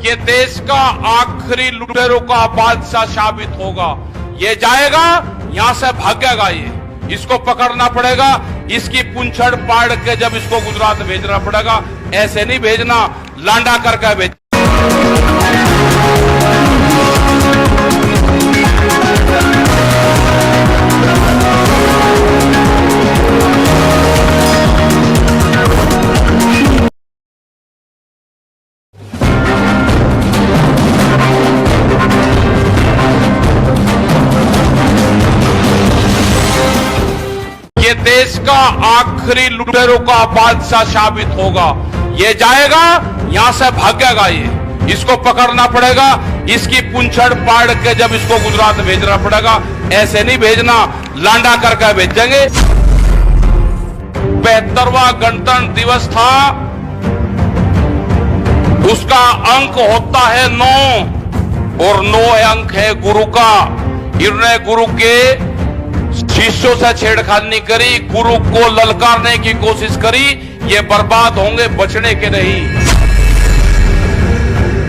ये देश का आखिरी लुटेरों का बादशाह साबित होगा। ये जाएगा, यहां से भागेगा, ये इसको पकड़ना पड़ेगा, इसकी पूंछड़ पाड़ के जब इसको गुजरात भेजना पड़ेगा। ऐसे नहीं भेजना, लांडा करके भेज। ये देश का आखिरी लुटेरों का बादशाह साबित होगा। ये जाएगा, यहां से भागेगा, ये इसको पकड़ना पड़ेगा, इसकी पूंछड़ पाड़ के जब इसको गुजरात भेजना पड़ेगा। ऐसे नहीं भेजना, लांडा करके भेजेंगे। 72वां गणतंत्र दिवस था, उसका अंक होता है 9 और 9 अंक है गुरु का। इन्होंने गुरु के शिष्यों से छेड़खानी करी, गुरु को ललकारने की कोशिश करी, ये बर्बाद होंगे, बचने के नहीं।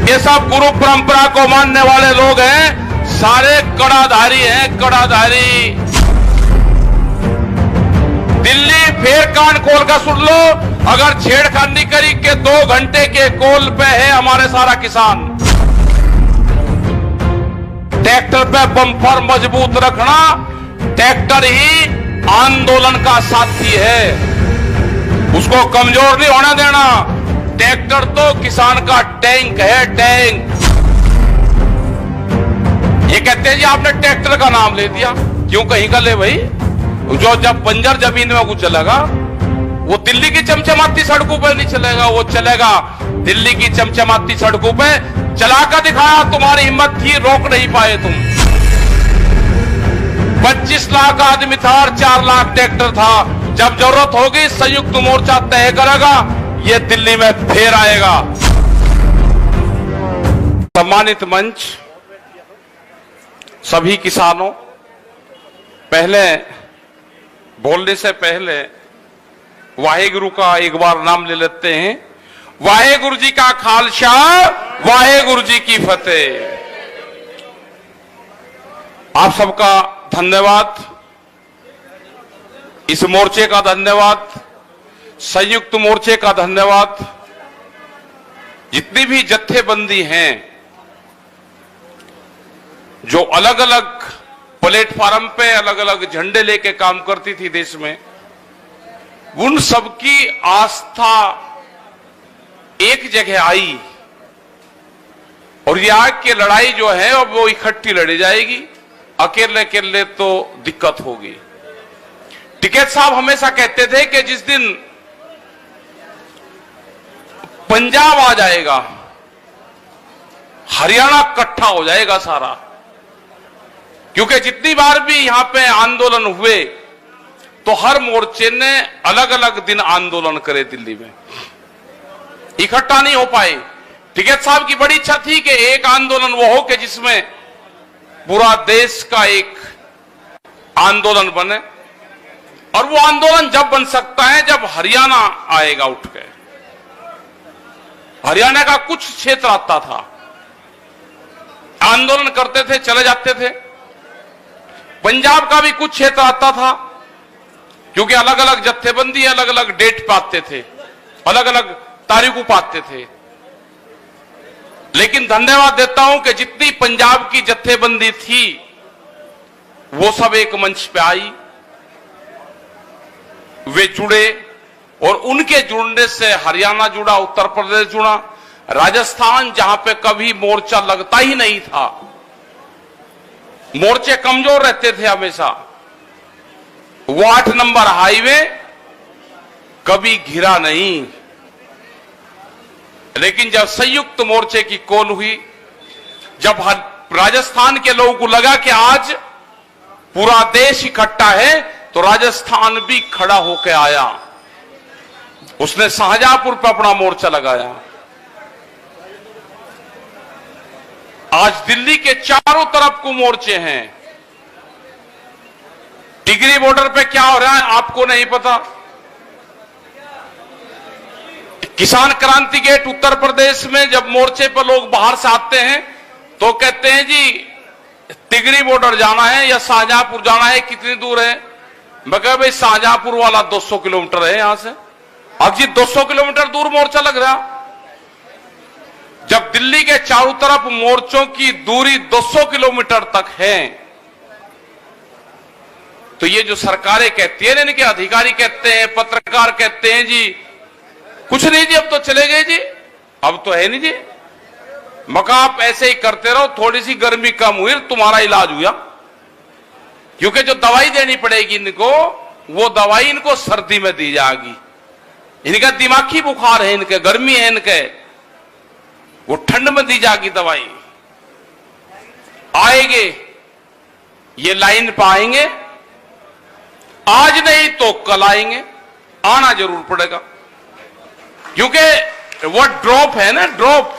ये सब गुरु परंपरा को मानने वाले लोग हैं, सारे कड़ाधारी हैं, कड़ाधारी। दिल्ली फिर कान खोल कर सुन लो, अगर छेड़खानी करी के 2 घंटे के कॉल पे है हमारे सारा किसान। ट्रैक्टर पे बम्पर मजबूत रखना, ट्रैक्टर ही आंदोलन का साथी है, उसको कमजोर नहीं होने देना। ट्रैक्टर तो किसान का टैंक है, टैंक। ये कहते हैं जी आपने ट्रैक्टर का नाम ले दिया, क्यों कहीं का ले भाई? जो जब बंजर जमीन में कुछ चलेगा, वो दिल्ली की चमचमाती सड़कों पर नहीं चलेगा, वो चलेगा दिल्ली की चमचमाती सड़कों पे। चलाकर दिखाया, तुम्हारी हिम्मत थी, रोक नहीं पाए तुम। 25 लाख आदमी था और 4 लाख ट्रैक्टर था। जब जरूरत होगी संयुक्त मोर्चा तय करेगा, ये दिल्ली में फिर आएगा। सम्मानित मंच, सभी किसानों, पहले बोलने से पहले वाहेगुरु का एक बार नाम ले लेते हैं। वाहेगुरु जी का खालसा, वाहेगुरु जी की फतेह। आप सबका धन्यवाद, इस मोर्चे का धन्यवाद, संयुक्त मोर्चे का धन्यवाद। जितनी भी जत्थेबंदी हैं जो अलग अलग प्लेटफार्म पे अलग अलग झंडे लेके काम करती थी देश में, उन सबकी आस्था एक जगह आई और ये आग की लड़ाई जो है अब वो इकट्ठी लड़ी जाएगी। अकेले अकेले तो दिक्कत होगी। टिकैत साहब हमेशा कहते थे कि जिस दिन पंजाब आ जाएगा, हरियाणा इकट्ठा हो जाएगा सारा। क्योंकि जितनी बार भी यहां पे आंदोलन हुए तो हर मोर्चे ने अलग अलग दिन आंदोलन करे, दिल्ली में इकट्ठा नहीं हो पाए। टिकैत साहब की बड़ी इच्छा थी कि एक आंदोलन वो हो कि जिसमें पूरा देश का एक आंदोलन बने, और वो आंदोलन जब बन सकता है जब हरियाणा आएगा उठ के। हरियाणा का कुछ क्षेत्र आता था, आंदोलन करते थे, चले जाते थे। पंजाब का भी कुछ क्षेत्र आता था, क्योंकि अलग अलग जत्थेबंदी अलग अलग डेट पाते थे, अलग अलग तारीखों पाते थे। लेकिन धन्यवाद देता हूं कि जितनी पंजाब की जत्थेबंदी थी वो सब एक मंच पे आई, वे जुड़े, और उनके जुड़ने से हरियाणा जुड़ा, उत्तर प्रदेश जुड़ा, राजस्थान जहां पे कभी मोर्चा लगता ही नहीं था, मोर्चे कमजोर रहते थे हमेशा, वो 8 नंबर हाईवे कभी घिरा नहीं। लेकिन जब संयुक्त मोर्चे की कॉल हुई, जब राजस्थान के लोगों को लगा कि आज पूरा देश इकट्ठा है, तो राजस्थान भी खड़ा होकर आया। उसने शाहजहांपुर पर अपना मोर्चा लगाया। आज दिल्ली के चारों तरफ को मोर्चे हैं। टिकरी बॉर्डर पे क्या हो रहा है आपको नहीं पता। किसान क्रांति गेट उत्तर प्रदेश में जब मोर्चे पर लोग बाहर से आते हैं तो कहते हैं जी तिगरी बॉर्डर जाना है या शाहजहांपुर जाना है, कितनी दूर है? मैं कहा भाई शाहजहांपुर वाला 200 किलोमीटर है यहां से। अब जी 200 किलोमीटर दूर मोर्चा लग रहा। जब दिल्ली के चारों तरफ मोर्चों की दूरी 200 किलोमीटर तक है तो ये जो सरकारें कहती है, इनके अधिकारी कहते हैं, पत्रकार कहते हैं जी कुछ नहीं जी, अब तो चले गए जी, अब तो है नहीं जी। मका आप ऐसे ही करते रहो, थोड़ी सी गर्मी कम हुई तुम्हारा इलाज हुआ, क्योंकि जो दवाई देनी पड़ेगी इनको वो दवाई इनको सर्दी में दी जाएगी। इनका दिमागी बुखार है, इनके गर्मी है, इनके वो ठंड में दी जाएगी दवाई। आएंगे ये लाइन पर आएंगे, आज नहीं तो कल आएंगे, आना जरूर पड़ेगा, क्योंकि वो ड्रॉप है ना, ड्रॉप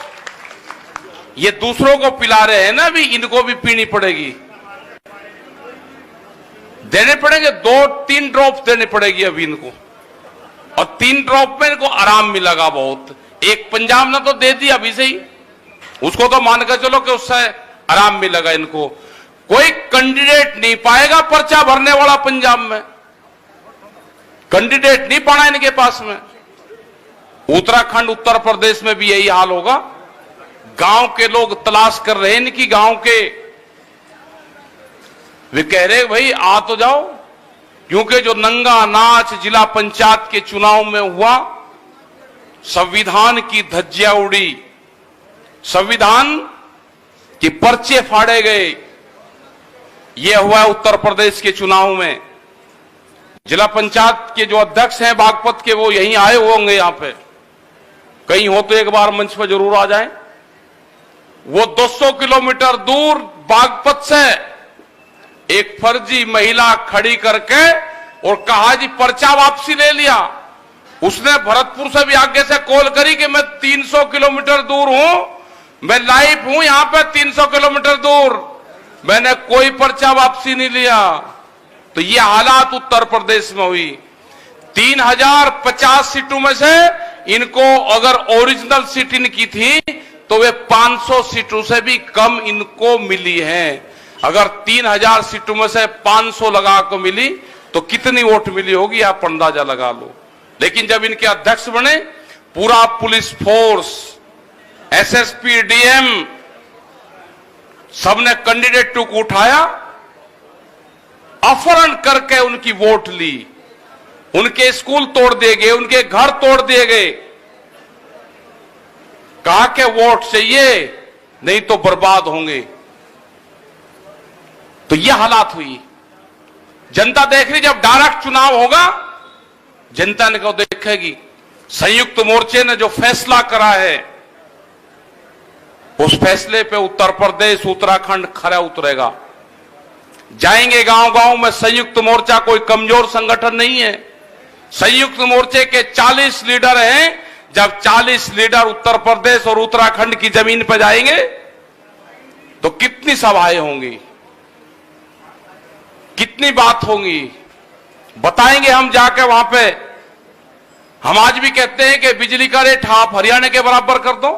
ये दूसरों को पिला रहे हैं ना, भी इनको भी पीनी पड़ेगी, देने पड़ेंगे, 2-3 ड्रॉप देने पड़ेगी अभी इनको, और 3 ड्रॉप में इनको आराम मिलेगा बहुत। एक पंजाब ने तो दे दिया अभी से ही, उसको तो मान कर चलो कि उससे आराम मिलेगा इनको। कोई कैंडिडेट नहीं पाएगा पर्चा भरने वाला पंजाब में, कैंडिडेट नहीं पाना इनके पास में। उत्तराखंड उत्तर प्रदेश में भी यही हाल होगा। गांव के लोग तलाश कर रहे हैं इनकी, गांव के वे कह रहे भाई आ तो जाओ, क्योंकि जो नंगा नाच जिला पंचायत के चुनाव में हुआ, संविधान की धज्जियां उड़ी, संविधान के पर्चे फाड़े गए, यह हुआ उत्तर प्रदेश के चुनाव में। जिला पंचायत के जो अध्यक्ष हैं बागपत के, वो यहीं आए होंगे, यहां पे कहीं हो तो एक बार मंच पर जरूर आ जाएं। वो 200 किलोमीटर दूर बागपत से एक फर्जी महिला खड़ी करके और कहा जी पर्चा वापसी ले लिया। उसने भरतपुर से भी आगे से कॉल करी कि मैं 300 किलोमीटर दूर हूं, मैं लाइव हूं यहां पे 300 किलोमीटर दूर, मैंने कोई पर्चा वापसी नहीं लिया। तो ये हालात उत्तर प्रदेश में हुई। 3050 सीटों में से इनको अगर ओरिजिनल सीट इनकी थी तो वे 500 सीटों से भी कम इनको मिली है। अगर 3000 सीटों में से 500 लगा को मिली तो कितनी वोट मिली होगी आप अंदाजा लगा लो। लेकिन जब इनके अध्यक्ष बने, पूरा पुलिस फोर्स, एसएसपी, डीएम सबने कैंडिडेट को उठाया, अपहरण करके उनकी वोट ली, उनके स्कूल तोड़ दिए गए, उनके घर तोड़ दिए गए, कहा के वोट चाहिए नहीं तो बर्बाद होंगे। तो यह हालात हुई। जनता देख रही, जब डायरेक्ट चुनाव होगा जनता ने को देखेगी। संयुक्त मोर्चे ने जो फैसला करा है उस फैसले पे उत्तर प्रदेश, उत्तराखंड खरा उतरेगा। जाएंगे गांव गांव में। संयुक्त मोर्चा कोई कमजोर संगठन नहीं है। संयुक्त मोर्चे के 40 लीडर हैं। जब 40 लीडर उत्तर प्रदेश और उत्तराखंड की जमीन पर जाएंगे तो कितनी सभाएं होंगी, कितनी बात होंगी, बताएंगे हम जाके वहां पे। हम आज भी कहते हैं कि बिजली का रेट आप हरियाणा के बराबर कर दो।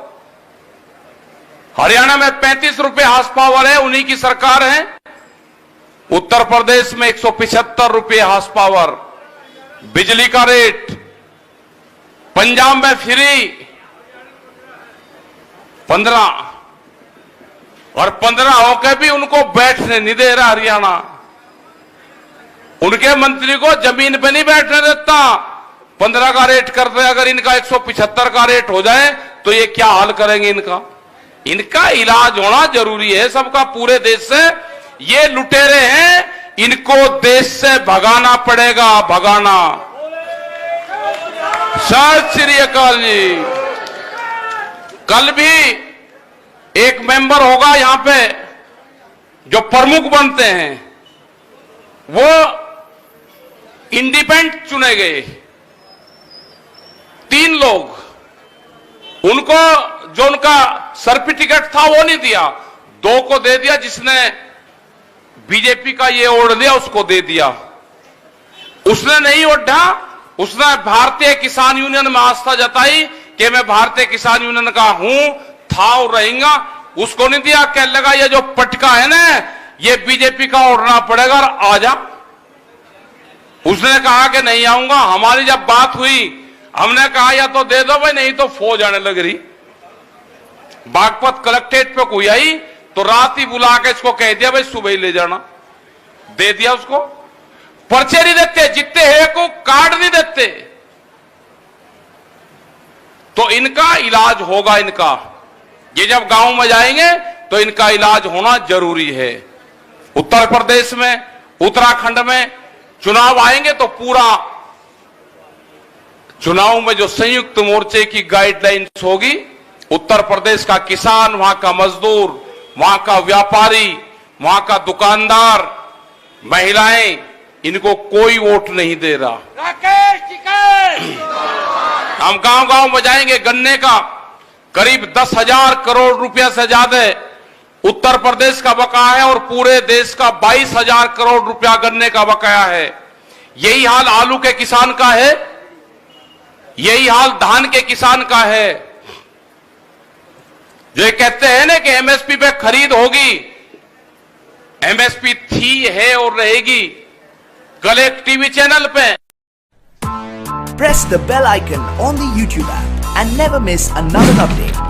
हरियाणा में 35 रुपए हाउस पावर है, उन्हीं की सरकार है। उत्तर प्रदेश में 175 रुपए हाउस पावर बिजली का रेट। पंजाब में फ्री 15, और 15 होकर भी उनको बैठने नहीं दे रहा हरियाणा। उनके मंत्री को जमीन पे नहीं बैठने देता। 15 का रेट कर दे, अगर इनका 175 का रेट हो जाए तो ये क्या हाल करेंगे इनका। इनका इलाज होना जरूरी है सबका, पूरे देश से। ये लुटेरे हैं, इनको देश से भगाना पड़ेगा, भगाना। सत श्री अकाल जी। कल भी एक मेंबर होगा यहां पे जो प्रमुख बनते हैं, वो इंडिपेंडेंट चुने गए 3 लोग। उनको जो उनका सर्टिफिकेट था वो नहीं दिया, 2 को दे दिया। जिसने बीजेपी का ये ओढ़ लिया उसको दे दिया। उसने नहीं ओढ़ा, उसने भारतीय किसान यूनियन में आस्था जताई कि मैं भारतीय किसान यूनियन का हूं, था और रहेगा, उसको नहीं दिया। कह लगा ये जो पटका है ना, ये बीजेपी का उड़ना पड़ेगा और आजा। उसने कहा कि नहीं आऊंगा। हमारी जब बात हुई, हमने कहा या तो दे दो भाई, नहीं तो फौज आने लग रही। बागपत कलेक्ट्रेट पे कोई आई तो रात ही बुला के इसको कह दिया भाई सुबह ही ले जाना। दे दिया उसको। पर्चे नहीं देते, जितने है को कार्ड नहीं देते। तो इनका इलाज होगा। इनका ये जब गांव में जाएंगे तो इनका इलाज होना जरूरी है। उत्तर प्रदेश में, उत्तराखंड में चुनाव आएंगे तो पूरा चुनाव में जो संयुक्त मोर्चे की गाइडलाइंस होगी, उत्तर प्रदेश का किसान, वहां का मजदूर, वहां का व्यापारी, वहां का दुकानदार, महिलाएं, इनको कोई वोट नहीं दे रहा। हम गांव गांव में जाएंगे। गन्ने का करीब 10,000 करोड़ रुपया से ज्यादा उत्तर प्रदेश का बकाया है और पूरे देश का 22,000 करोड़ रुपया गन्ने का बकाया है। यही हाल आलू के किसान का है, यही हाल धान के किसान का है। जो ये कहते हैं ना कि एमएसपी पे खरीद होगी, एमएसपी थी, है और रहेगी। कल एक टीवी चैनल पे press the bell icon on the YouTube app and never miss another update.